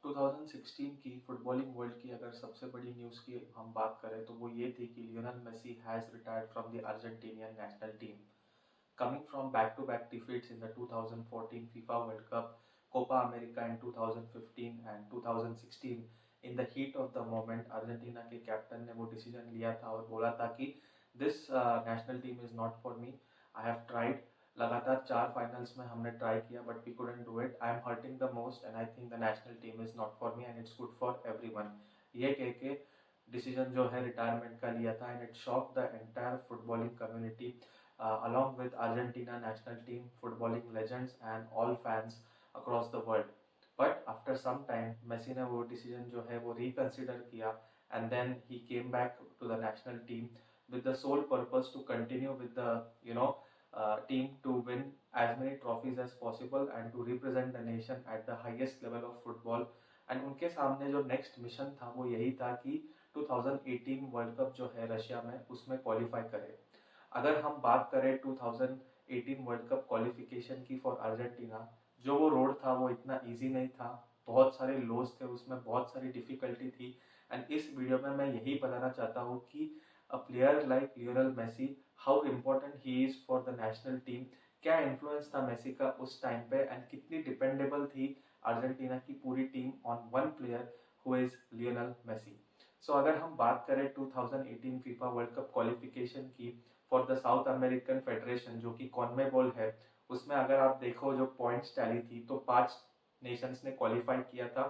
2016 की footballing world की अगर सबसे बड़ी न्यूज़ की हम बात करें तो वो ये थी कि Lionel Messi has retired from the Argentinian national team coming from back-to-back defeats in the 2014 FIFA World Cup, Copa America in 2015 and 2016. In the heat of the moment, Argentina के कैप्टन ने वो डिसीजन लिया था और बोला था कि this national team is not for me, I have tried. लगातार 4 फाइनल्स में हमने ट्राई किया but we couldn't do it, I am hurting the most and I think the national team is not for me and it's good for everyone. ये कह के decision जो है retirement का लिया था and it shock the entire footballing community along with Argentina national team, footballing legends and all fans across the world. But after some time, Messi ने वो decision जो है वो reconsider किया and then he came back to the national team with the sole purpose to continue with the team to win as many trophies as possible and to represent the nation at the highest level of football. And उनके सामने जो next mission था वो यही था कि 2018 world cup जो है रशिया में उसमें क्वालिफाई करे। अगर हम बात करें 2018 वर्ल्ड कप क्वालिफिकेशन की फॉर अर्जेंटीना, जो वो रोड था वो इतना इजी नहीं था, बहुत सारे लोज थे उसमें, बहुत सारी डिफिकल्टी थी। एंड इस वीडियो में मैं यही बताना चाहता हूँ कि a player like Lionel Messi, how important he is for the national team. क्या इन्फ्लुएंस था मेसी का उस टाइम पे एंड कितनी डिपेंडेबल थी अर्जेंटीना की पूरी team on one player who is Lionel Messi. So अगर हम बात करें 2018 फीफा वर्ल्ड कप क्वालिफिकेशन की for the South American federation जो कि कॉन्मेबॉल है, उसमें अगर आप देखो जो पॉइंट्स टैली थी तो 5 नेशंस ने क्वालिफाई किया था।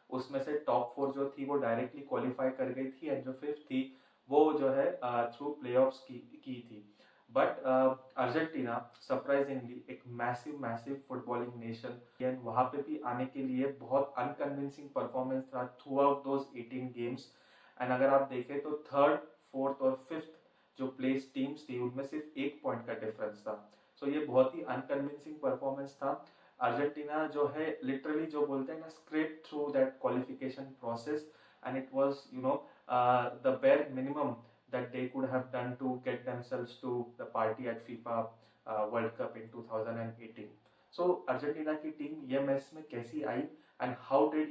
उसमें से टॉप 4 जो थी वो डायरेक्टली क्वालिफाई कर गई थी एंड जो 5th थी वो जो है थ्रू प्लेऑफ्स की थी। बट अर्जेंटीना सरप्राइजिंगली एक massive massive footballing nation and वहां पे भी आने के लिए बहुत अनकन्विंसिंग परफॉर्मेंस था through out those 18 games. And अगर आप देखें तो 3rd, 4th और 5th जो प्लेस टीम्स थी उनमें सिर्फ 1 पॉइंट का डिफरेंस था। सो ये बहुत ही अनकन्विंसिंग परफॉर्मेंस था। अर्जेंटीना जो है लिटरली जो बोलते हैं ना scrape through that qualification process and it was the bare minimum that they could have done to get themselves to the party at FIFA World Cup in 2018. So Argentina की team ये match में कैसी आई and how did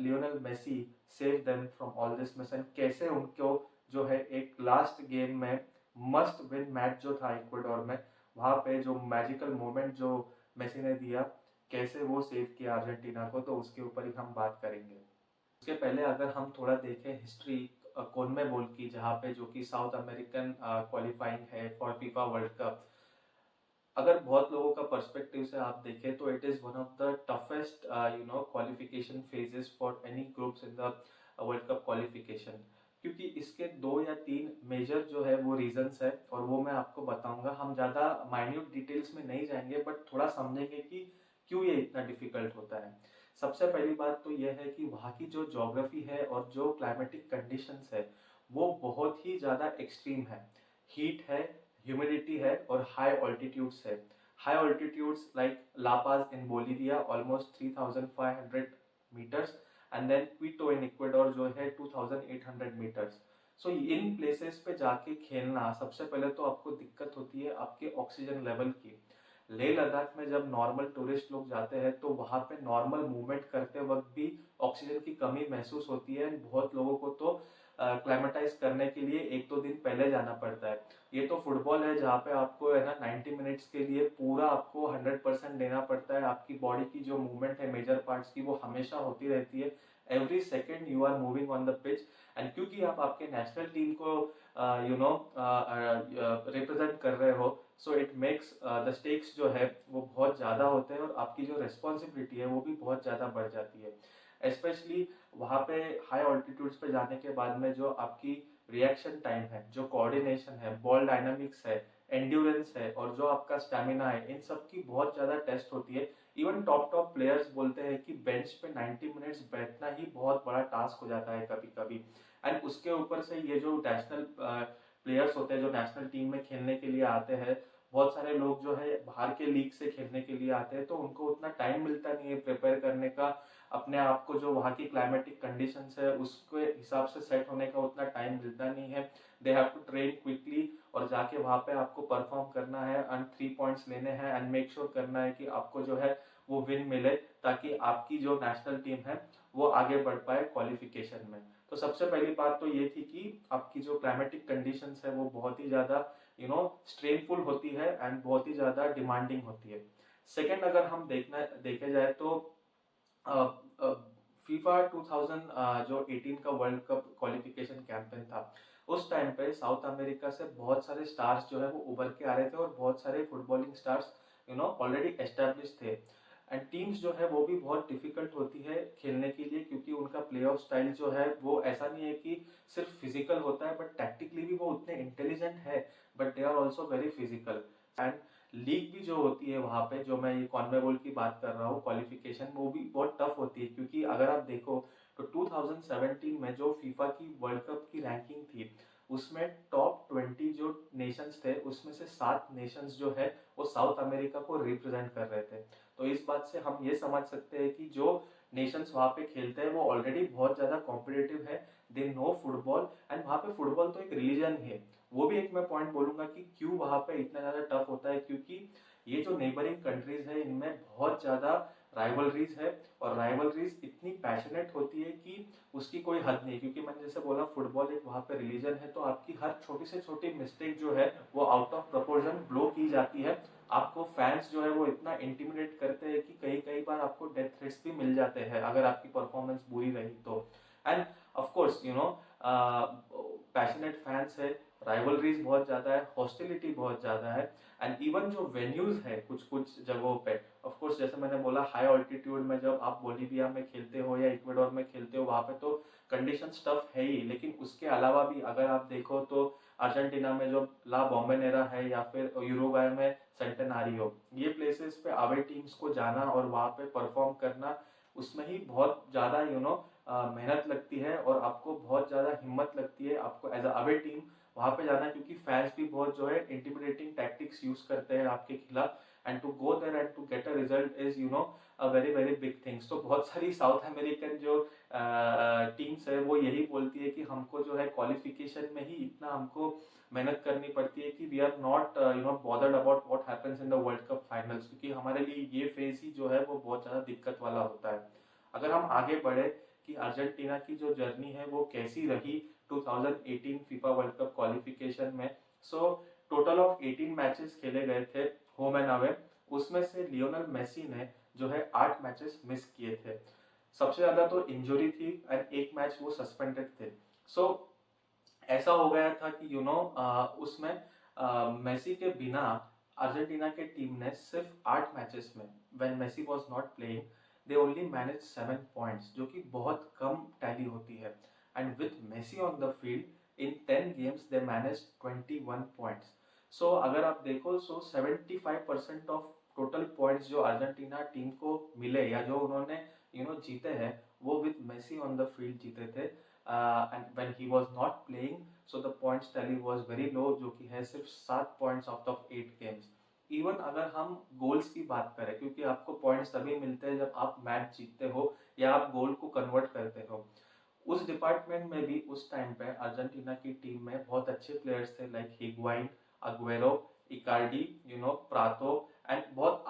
Lionel Messi save them from all this miss and कैसे उनको जो है एक लास्ट गेम में मस्ट विन मैच जो था इक्वाडोर में, वहां पे जो मैजिकल मोमेंट जो मेसी ने दिया, कैसे वो सेव किया अर्जेंटीना को, तो उसके ऊपर ही हम बात करेंगे। उसके पहले अगर हम थोड़ा देखें हिस्ट्री कॉन्मेबॉल की, जहाँ पे जो कि साउथ अमेरिकन क्वालिफाइंग है फॉर फीफा वर्ल्ड कप, अगर बहुत लोगों का पर्सपेक्टिव से आप देखें तो it is one of the toughest qualification phases for any groups in the world cup qualification, क्योंकि इसके 2 या 3 मेजर जो है वो रीजंस है और वो मैं आपको बताऊंगा। हम ज़्यादा माइन्यूट डिटेल्स में नहीं जाएंगे बट थोड़ा समझेंगे कि क्यों ये इतना डिफिकल्ट होता है। सबसे पहली बात तो यह है कि वहाँ की जो ज्योग्राफी है और जो क्लाइमेटिक कंडीशंस है वो बहुत ही ज़्यादा एक्सट्रीम है। हीट है, ह्यूमिडिटी है और हाई ऑल्टीट्यूड्स है। High altitudes like La Paz in Bolivia almost 3500 metres and then Quito in Ecuador जो है 2800 मीटर्स। सो इन प्लेसेस पे जाके खेलना, सबसे पहले तो आपको दिक्कत होती है आपके ऑक्सीजन लेवल की। लेह लद्दाख में जब नॉर्मल टूरिस्ट लोग जाते हैं तो वहां पे नॉर्मल मूवमेंट करते वक्त भी ऑक्सीजन की कमी महसूस होती है। बहुत लोगों को तो क्लाइमेटाइज करने के लिए 1-2 दिन पहले जाना पड़ता है। ये तो फुटबॉल है जहाँ पे आपको है ना 90 मिनट्स के लिए पूरा आपको 100% देना पड़ता है। आपकी बॉडी की जो मूवमेंट है मेजर पार्ट्स की वो हमेशा होती रहती है। Every second you are moving on the pitch and क्योंकि आप आपके नेशनल टीम को रिप्रेजेंट कर रहे हो, so it makes the stakes जो है वो बहुत ज़्यादा होते हैं और आपकी जो रिस्पॉन्सिबिलिटी है वो भी बहुत ज़्यादा बढ़ जाती है। स्पेशली वहाँ पे हाई ऑल्टीट्यूड्स पे जाने के बाद में जो आपकी रिएक्शन टाइम है, जो कोऑर्डिनेशन है, बॉल डायनामिक्स है, एंड्योरेंस है और जो आपका स्टेमिना है, इन सब की बहुत ज़्यादा टेस्ट होती है। इवन टॉप टॉप प्लेयर्स बोलते हैं कि बेंच पे 90 मिनट्स बैठना ही बहुत बड़ा टास्क हो जाता है कभी कभी। एंड उसके ऊपर से ये जो नेशनल प्लेयर्स होते हैं जो नेशनल टीम में खेलने के लिए आते हैं, बहुत सारे लोग जो है बाहर के लीग से खेलने के लिए आते हैं तो उनको उतना टाइम मिलता नहीं है प्रिपेयर करने का। अपने आप को जो वहाँ की क्लाइमेटिक कंडीशंस है उसके हिसाब से सेट होने का उतना टाइम मिलता नहीं है। They have to train quickly और जाके वहाँ पे आपको परफॉर्म करना है एंड 3 पॉइंट्स लेने हैं एंड मेक श्योर करना है कि आपको जो है वो विन मिले, ताकि आपकी जो नेशनल टीम है वो आगे बढ़ पाए क्वालिफिकेशन में। तो सबसे पहली बात तो ये थी कि आपकी जो क्लाइमेटिक कंडीशंस है वो बहुत ही ज़्यादा स्ट्रेनफुल होती है एंड बहुत ही ज़्यादा डिमांडिंग होती है। सेकेंड, अगर हम देखे जाए तो फीफा 2000 जो 18 का वर्ल्ड कप क्वालिफिकेशन कैंपेन था, उस टाइम पे साउथ अमेरिका से बहुत सारे स्टार्स जो है वो उभर के आ रहे थे और बहुत सारे फुटबॉलिंग स्टार्स ऑलरेडी एस्टेब्लिश थे। एंड टीम्स जो है वो भी बहुत डिफिकल्ट होती है खेलने के लिए, क्योंकि उनका प्ले ऑफ स्टाइल जो है वो ऐसा नहीं है कि सिर्फ फिजिकल होता है, बट टैक्टिकली भी वो उतने इंटेलिजेंट है, but they are also very physical. And league भी जो होती है वहाँ पे, जो मैं ये कॉन्मेबोल की बात कर रहा हूँ क्वालिफिकेशन, वो भी बहुत टफ होती है, क्योंकि अगर आप देखो तो 2017 में जो फीफा की वर्ल्ड कप की रैंकिंग थी, उसमें टॉप 20 जो नेशंस थे उसमें से 7 नेशंस जो है वो साउथ अमेरिका को रिप्रेजेंट कर रहे थे। तो इस बात से हम ये समझ सकते हैं कि जो नेशंस वहाँ पे खेलते हैं वो ऑलरेडी बहुत ज़्यादा कॉम्पिटिटिव है, दे नो फुटबॉल, एंड वहाँ पे फुटबॉल तो एक रिलीजन है। वो भी एक मैं पॉइंट बोलूंगा कि क्यों वहाँ पे इतना ज़्यादा टफ होता है, क्योंकि ये जो नेबरिंग कंट्रीज है इनमें बहुत ज़्यादा राइवलरीज है, और राइवलरीज इतनी पैशनेट होती है कि उसकी कोई हद नहीं। क्योंकि मैंने जैसे बोला फुटबॉल एक वहाँ पे रिलीजन है, तो आपकी हर छोटी से छोटी मिस्टेक जो है वो आउट ऑफ प्रोपोर्शन ब्लो की जाती है। आपको फैंस जो है वो इतना इंटिमिडेट करते हैं कि कई कई बार आपको डेथ थ्रेट्स भी मिल जाते हैं अगर आपकी परफॉर्मेंस बुरी रही तो। End of course passionate fans है, राइवलरीज बहुत ज़्यादा है, हॉस्टिलिटी बहुत ज़्यादा है, एंड इवन जो वेन्यूज है कुछ कुछ जगहों पे, ऑफ कोर्स जैसे मैंने बोला हाई ऑल्टीट्यूड में जब आप बोलीविया में खेलते हो या इक्वेडोर में खेलते हो वहाँ पे तो कंडीशन टफ है ही, लेकिन उसके अलावा भी अगर आप देखो तो अर्जेंटीना में जो ला बॉम्बेनेरा है या फिर यूरुग्वाई में सेंटेनारियो, ये प्लेसेस पे अवे टीम्स को जाना और वहाँ पे परफॉर्म करना, उसमें ही बहुत ज़्यादा मेहनत लगती है और आपको बहुत ज़्यादा हिम्मत लगती है आपको एज अवे टीम वहाँ पे जाना, क्योंकि फैंस भी बहुत जो है इंटिमिडेटिंग टैक्टिक्स यूज करते हैं आपके खिलाफ, and to go there and to get a result is a very very big things. तो बहुत सारी साउथ अमेरिकन जो टीम्स है वो यही बोलती है कि हमको जो है क्वालिफिकेशन में ही इतना हमको मेहनत करनी पड़ती है कि we are not bothered about what happens in the world cup finals, क्योंकि हमारे लिए ये फेज ही जो है वो बहुत ज़्यादा दिक्कत वाला होता है। अगर हम आगे बढ़े कि अर्जेंटीना की जो जर्नी है वो कैसी रही 2018 फीफा वर्ल्ड कप क्वालिफिकेशन में, सो टोटल ऑफ 18 मैचेस खेले गए थे होम एंड अवे, उसमें से लियोनेल मेसी ने जो है 8 मैचेस मिस किए थे। सबसे ज्यादा तो इंजरी थी एंड एक मैच वो सस्पेंडेड थे। सो ऐसा हो गया था कि उसमें मेसी के बिना अर्जेंटीना के टीम ने सिर्फ 8 मैचेस में, when Messi was not playing, they only manage 7 points, जो कि बहुत कम टैली होती है। And with Messi on the field in 10 games they manage 21 points. So अगर आप देखो 75% ऑफ टोटल पॉइंट्स जो अर्जेंटीना टीम को मिले या जो उन्होंने जीते हैं वो with Messi on the field जीते थे। And when he was not playing so the points tally was very low, जो कि है सिर्फ 7 points out of 8 games. Even अगर हम गोल्स की बात करें, क्योंकि आपको पॉइंट्स तभी मिलते हैं जब आप मैच जीतते हो या आप गोल को कन्वर्ट करते हो, उस डिपार्टमेंट में भी उस टाइम पे अर्जेंटीना की टीम में बहुत अच्छे प्लेयर्स थे, लाइक हिगुआइन, अग्वेरो, इकार्डी, प्रातो, एंड बहुत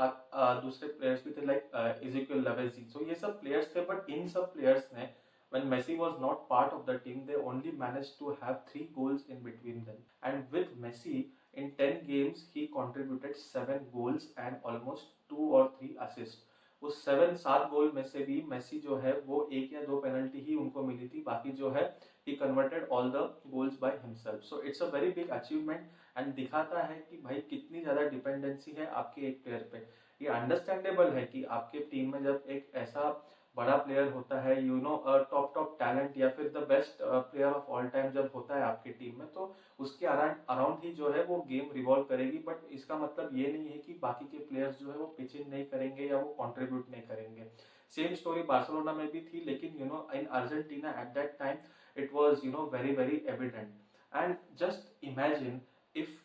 दूसरे प्लेयर्स भी थे लाइक इज़ेक्वेल लावेज़ी। सो ये सब प्लेयर्स थे, बट इन सब प्लेयर्स ने when Messi was not part of the team, they only managed to have 3 goals in between them. And with Messi, in 10 games, he contributed 7 goals and almost 2 or 3 assists. उस 7 गोल में से भी Messi जो है वो 1 या 2 penalty ही उनको मिली थी, बाकी जो है he converted all the goals by himself. So it's a very big achievement and दिखाता है कि भाई कितनी ज़्यादा डिपेंडेंसी है आपके एक प्लेयर पे। ये अंडरस्टैंडेबल है कि आपके टीम में जब एक ऐसा बड़ा प्लेयर होता है, टॉप टैलेंट या फिर the best player of all time जब होता है आपकी टीम में, तो उसके अराउंड ही जो है वो गेम रिवॉल्व करेगी। बट इसका मतलब ये नहीं है कि बाकी के प्लेयर्स जो है वो पिच इन नहीं करेंगे या वो कंट्रीब्यूट नहीं करेंगे। सेम स्टोरी बार्सिलोना में भी थी, लेकिन in Argentina at that time it was very very evident. And just imagine if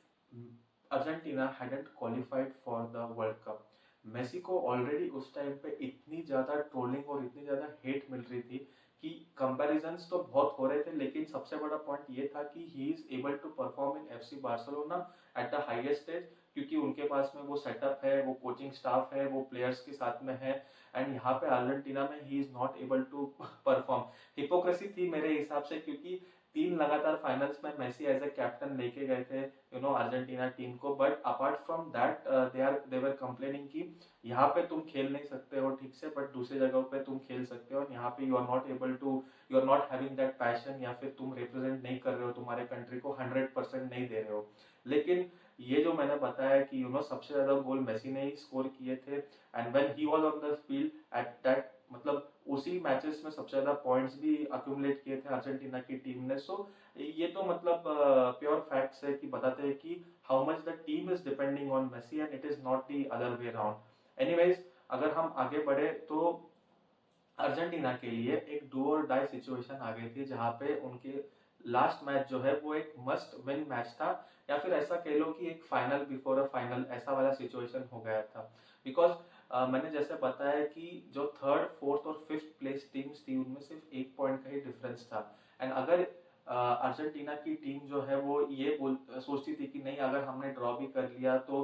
Argentina hadn't qualified for the world cup, Messi को ऑलरेडी उस टाइम पे इतनी ज़्यादा ट्रोलिंग और इतनी ज़्यादा हेट मिल रही थी कि कंपैरिजंस तो बहुत हो रहे थे, लेकिन सबसे बड़ा पॉइंट ये था कि he is able to perform in FC Barcelona at the highest stage, क्योंकि उनके पास में वो सेटअप है, वो कोचिंग स्टाफ है, वो प्लेयर्स के साथ में है। एंड यहाँ पे अर्जेंटीना में he is not able to perform. Hypocrisy थी मेरे हिसाब से, क्योंकि 3 लगातार फाइनल्स में मेसी एज ए कैप्टन लेके गए थे अर्जेंटीना टीम को, but apart from that they were complaining कि यहाँ पे तुम खेल नहीं सकते हो ठीक से, बट दूसरी जगहों पे तुम खेल सकते हो, और यहाँ पे you are not able to, you are not having that passion, या फिर तुम रिप्रेजेंट नहीं कर रहे हो, तुम्हारे कंट्री को 100% नहीं दे रहे हो। लेकिन ये जो मैंने बताया कि सबसे ज्यादा गोल मेसी ने ही स्कोर किए थे, and when he was on the field at that, मतलब उसी मैचेस में सबसे ज्यादा पॉइंट्स भी अक्यूमुलेट किए थे अर्जेंटीना की टीम ने। सो ये तो मतलब प्योर फैक्ट्स है कि बताते हैं कि how much the team is depending on Messi and it is not the other way around. Anyways, अगर हम आगे बढ़े तो अर्जेंटीना के लिए एक डू और डाई सिचुएशन आ गई थी, जहां पे उनके लास्ट मैच जो है वो एक मस्ट विन मैच था, या फिर ऐसा कह लो कि एक फाइनल बिफोर अ फाइनल ऐसा वाला सिचुएशन हो गया था। बिकॉज मैंने जैसे बताया कि जो थर्ड फोर्थ और फिफ्थ प्लेस टीम्स थी उनमें सिर्फ 1 पॉइंट का ही डिफरेंस था। एंड अगर अर्जेंटीना की टीम जो है वो ये सोचती थी कि नहीं, अगर हमने ड्रॉ भी कर लिया तो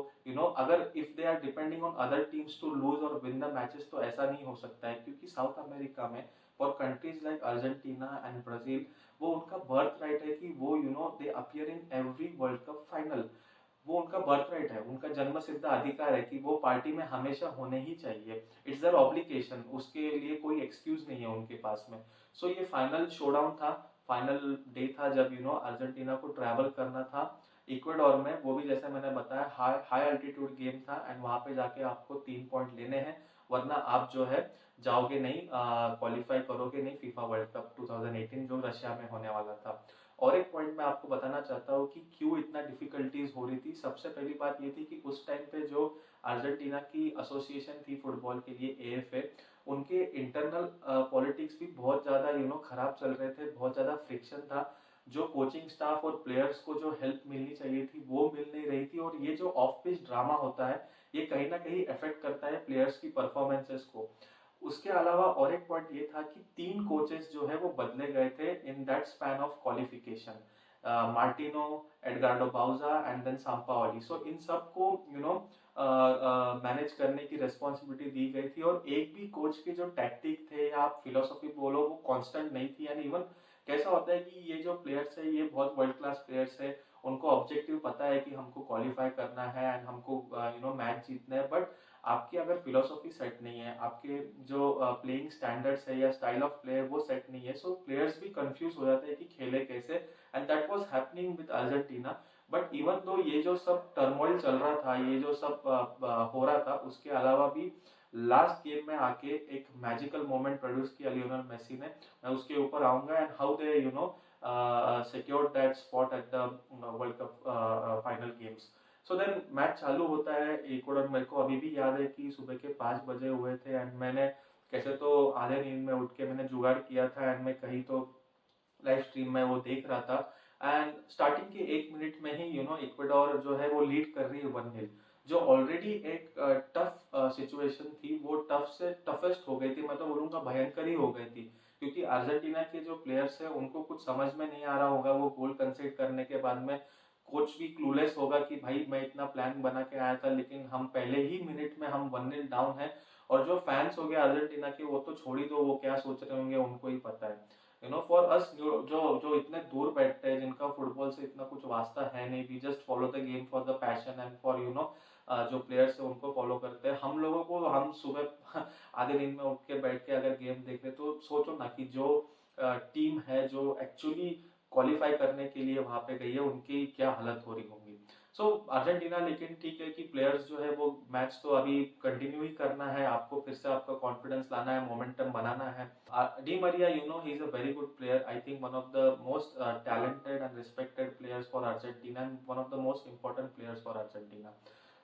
अगर if they are depending on other teams to lose और विन द मैचेस, तो ऐसा नहीं हो सकता है, क्योंकि साउथ अमेरिका में for countries like Argentina and Brazil, वो उनका बर्थ राइट है कि वो they appear in every world cup final. वो उनका बर्थ राइट है, उनका जन्म सिद्ध अधिकार है कि वो पार्टी में हमेशा होने ही चाहिए। इट्स देयर ऑब्लिगेशन, उसके लिए कोई एक्सक्यूज नहीं है उनके पास में। सो ये फाइनल शोडाउन था, फाइनल डे था, जब अर्जेंटीना को ट्रैवल करना था इक्वेडोर में, वो भी जैसे मैंने बताया हाई अल्टीट्यूड गेम था, एंड वहां पे जाके आपको 3 पॉइंट लेने हैं, वरना आप जो है जाओगे नहीं, क्वालिफाई करोगे नहीं फीफा वर्ल्ड कप 2018 जो रशिया में होने वाला था। और एक पॉइंट मैं आपको बताना चाहता हूँ कि क्यों इतना डिफिकल्टीज हो रही थी। सबसे पहली बात ये थी कि उस टाइम पे जो अर्जेंटीना की एसोसिएशन थी फुटबॉल के लिए, एएफए, उनके इंटरनल पॉलिटिक्स भी बहुत ज्यादा खराब चल रहे थे, बहुत ज्यादा फ्रिक्शन था। जो कोचिंग स्टाफ और प्लेयर्स को जो हेल्प मिलनी चाहिए थी वो मिल नहीं रही थी, और ये जो ऑफ पिच ड्रामा होता है ये कहीं ना कहीं अफेक्ट करता है प्लेयर्स की परफॉर्मेंसेस को। उसके अलावा और एक पॉइंट ये था कि 3 कोचेस जो है वो बदले गए थे in that span of qualification, Martino, Edgardo Bauza and then Sampaoli. So इन सबको मैनेज करने की रेस्पॉन्सिबिलिटी दी गई थी, और एक भी कोच के जो टैक्टिक थे या आप फिलोसफी बोलो वो कांस्टेंट नहीं थी। एंड इवन कैसा होता है कि ये जो प्लेयर्स है ये बहुत वर्ल्ड क्लास प्लेयर्स है, उनको ऑब्जेक्टिव पता है कि हमको क्वालिफाई करना है एंड हमको मैच जीतना है, बट आपकी अगर फिलोसफी सेट नहीं है, आपके जो प्लेइंग स्टैंडर्ड्स है या स्टाइल ऑफ प्ले वो सेट नहीं है, सो प्लेयर्स भी कंफ्यूज हो जाते हैं कि खेले कैसे। And that was happening with Argentina. But even though ये जो सब टर्मोइल चल रहा था, ये जो सब हो रहा था, उसके अलावा भी लास्ट गेम में आके एक मैजिकल मोमेंट प्रोड्यूस किया लियोनेल मेसी ने। मैं उसके ऊपर आऊंगा, and how they secured that spot at the world cup final games. So then match चालू होता है इक्वाडोर। मेरे को अभी भी याद है कि सुबह के 5 बजे हुए थे, एंड मैंने कैसे तो आधे नींद में उठ के मैंने जुगाड़ किया था, एंड मैं कहीं तो लाइव स्ट्रीम में वो देख रहा था। एंड स्टार्टिंग के 1 मिनट में ही इक्वाडोर जो है वो लीड कर रही है 1-0। जो ऑलरेडी एक टफ सिचुएशन थी, वो टफ से टफेस्ट हो गई थी, मैं तो बोलूंगा भयंकर ही हो गई थी, क्योंकि अर्जेंटीना के जो प्लेयर्स है उनको कुछ समझ में नहीं आ रहा होगा वो गोल कंसीड करने के बाद में। कोच भी क्लूलेस होगा कि भाई मैं इतना प्लान बना के आया था, लेकिन हम पहले ही मिनट में हम 1-0 डाउन है। और जो फैंस हो गए अर्जेंटीना के, वो तो छोड़ ही दो, वो क्या सोच रहे होंगे उनको ही पता है। फॉर अस जो जो इतने दूर बैठते हैं, जिनका फुटबॉल से इतना कुछ वास्ता है नहीं, we just follow the game for the passion and for जो प्लेयर्स है उनको फॉलो करते हैं। हम लोगों को, हम सुबह आधे नींद में उठ के बैठ के अगर गेम देख रहे, तो सोचो ना कि जो टीम है जो एक्चुअली क्वालिफाई करने के लिए वहां पे गई है, उनकी क्या हालत हो रही होंगी। सो अर्जेंटीना, लेकिन ठीक है कि प्लेयर्स जो है वो मैच तो अभी कंटिन्यू ही करना है, आपको फिर से आपका कॉन्फिडेंस लाना है, मोमेंटम बनाना है। Di Maria, he is a very good player, I think one of the most talented and respected players for Argentina, and one of the most important players for Argentina.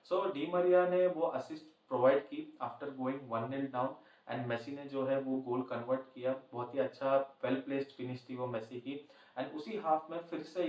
So Di Maria ने वो assist provide की after going 1-0 down. And Messi ने जो है वो गोल convert किया, बहुत ही अच्छा वेल प्लेस्ड फिनिश थी वो मेसी की। एंड उसी हाफ में फिर से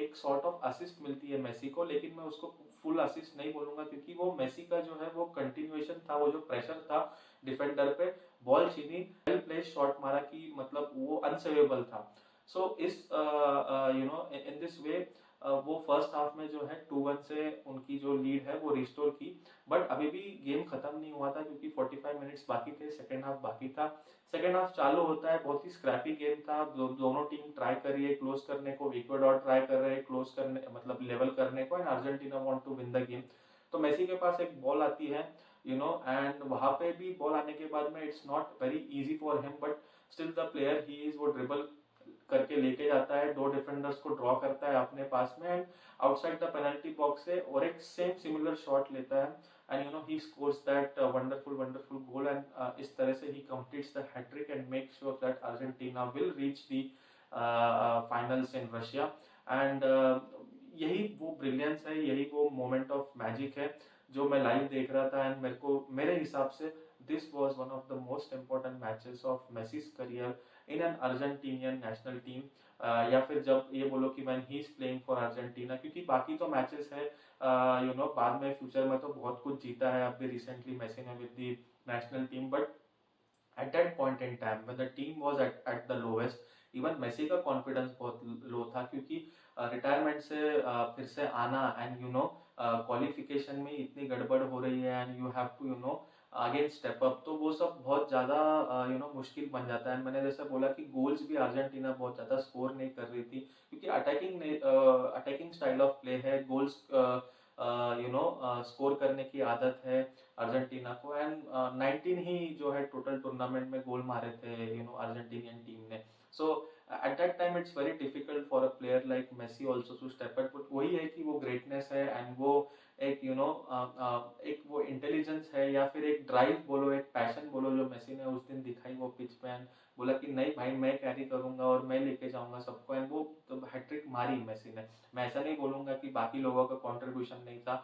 एक सॉर्ट ऑफ असिस्ट मिलती है मेसी को, लेकिन मैं उसको फुल असिस्ट नहीं बोलूंगा क्योंकि वो मेसी का जो है वो कंटिन्यूएशन था, वो जो प्रेशर था डिफेंडर पे, बॉल छीनी, वेल प्लेस शॉट मारा कि मतलब वो अनसेवेबल था। सो इस इन दिस वे वो फर्स्ट हाफ में जो है 2-1 से उनकी जो लीड है वो रिस्टोर की। बट अभी भी गेम खत्म नहीं हुआ था क्योंकि 45 मिनट्स बाकी थे, सेकेंड हाफ बाकी था। सेकेंड हाफ चालू होता है, बहुत ही स्क्रैपी गेम था, दोनों टीम ट्राई कर रही है क्लोज करने को, इक्वाडोर ट्राई कर रहे हैं क्लोज करने मतलब लेवल करने को, and Argentina want to win the game. तो मेसी के पास एक बॉल आती है एंड वहां पे भी बॉल आने के बाद में it's not very easy for him, but still the player he is वो ड्रिबल करके लेके जाता है, दो डिफेंडर्स को ड्रॉ करता है अपने पास में, and outside the penalty box से और एक सेम सिमिलर शॉट लेता है, and he scores that wonderful goal, and इस तरह से ही completes the hat-trick and make sure that Argentina will reach the finals in Russia. And यही वो ब्रिलियंस है, यही वो मोमेंट ऑफ मैजिक है जो मैं लाइव देख रहा था, एंड मेरे हिसाब से this was one of the most important matches of Messi's career in an Argentinian national team. या फिर जब ये बोलो कि when he is playing for Argentina, क्योंकि बाकी तो मैचेस है बाद में फ्यूचर में तो बहुत कुछ जीता है अभी रिसेंटली मेसी ने with the national team, but at that point in time when the team was at the lowest, even Messi का कॉन्फिडेंस बहुत लो था क्योंकि रिटायरमेंट से फिर से आना, एंड क्वालिफिकेशन में इतनी गड़बड़ हो रही है, and you have to again step up, तो वो सब बहुत ज़्यादा मुश्किल बन जाता है। मैंने जैसे बोला कि गोल्स भी अर्जेंटीना बहुत ज़्यादा स्कोर नहीं कर रही थी क्योंकि अटैकिंग स्टाइल ऑफ प्ले है, गोल्स स्कोर करने की आदत है अर्जेंटीना को, एंड 19 ही जो है टोटल टूर्नामेंट में गोल मारे थे अर्जेंटीनियन टीम ने। So at that time it's very difficult for a player like Messi also to step up, but वही है कि वो ग्रेटनेस है, एंड वो एक एक वो इंटेलिजेंस है या फिर एक ड्राइव बोलो, एक पैशन बोलो जो मेसी ने उस दिन दिखाई वो पिच पे, एंड बोला कि नहीं भाई मैं कैरी करूंगा और मैं लेके जाऊंगा सबको, एंड वो तो हैट्रिक मारी मेसी ने। मैं ऐसा नहीं बोलूंगा कि बाकी लोगों का कंट्रीब्यूशन नहीं था,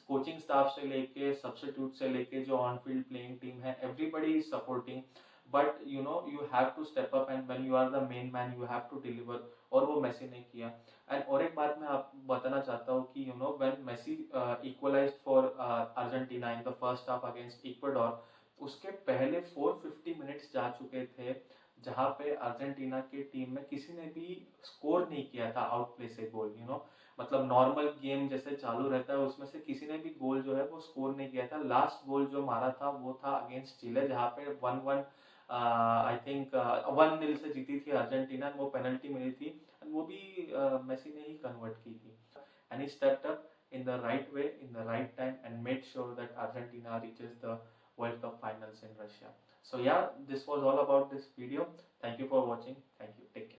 कोचिंग स्टाफ से लेके सब्स्टिट्यूट से लेके जो ऑन फील्ड प्लेइंग टीम है, everybody is supporting, but you have to step up and when you are the main man you have to deliver, और वो मेसी ने किया। एंड और एक बात मैं आप बताना चाहता हूँ कि when Messi equalized for Argentina in the first half against Ecuador, उसके पहले 450 मिनट्स जा चुके थे जहाँ पे अर्जेंटीना के टीम में किसी ने भी स्कोर नहीं किया था आउट प्ले से गोल, मतलब नॉर्मल गेम जैसे चालू रहता है उसमें से किसी ने भी गोल जो है वो स्कोर नहीं किया था। लास्ट गोल जो मारा था वो था अगेंस्ट चिले जहाँ पे 1-1 आई थिंक 1-0 से जीती थी अर्जेंटीना, वो पेनल्टी मिली थी, वो भी मेसी ने ही कन्वर्ट की थी, and he stepped up in the right way, in the right time, and made sure that Argentina reaches the World Cup finals in Russia. So yeah, this was all about this video. Thank you for watching. Thank you. Take care.